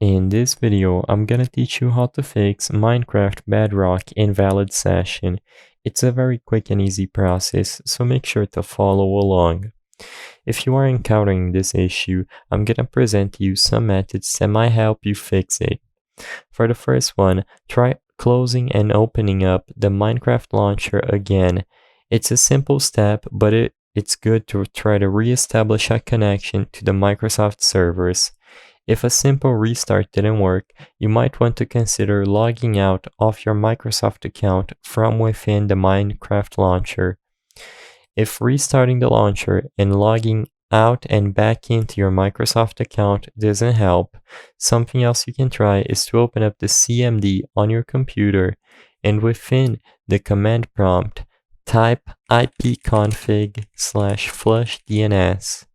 In this video, I'm gonna teach you how to fix Minecraft Bedrock Invalid session. It's a very quick and easy process, so make sure to follow along. If you are encountering this issue, I'm gonna present you some methods that might help you fix it. For the first one, try closing and opening up the Minecraft launcher again. It's a simple step, but it's good to try to re-establish a connection to the Microsoft servers. If a simple restart didn't work, you might want to consider logging out of your Microsoft account from within the Minecraft launcher. If restarting the launcher and logging out and back into your Microsoft account doesn't help, something else you can try is to open up the CMD on your computer and within the command prompt, type ipconfig/flushdns.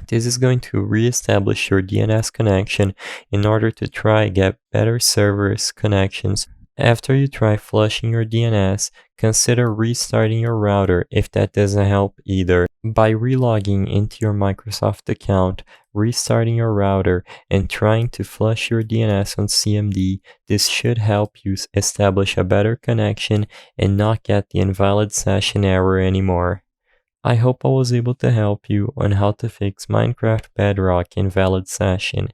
This is going to re-establish your DNS connection in order to try get better servers connections. After you try flushing your DNS, consider restarting your router if that doesn't help either. By relogging into your Microsoft account, restarting your router, and trying to flush your DNS on CMD, this should help you establish a better connection and not get the invalid session error anymore. I hope I was able to help you on how to fix Minecraft Bedrock Invalid session.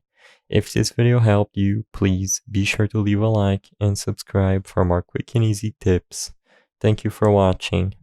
If this video helped you, please be sure to leave a like and subscribe for more quick and easy tips. Thank you for watching.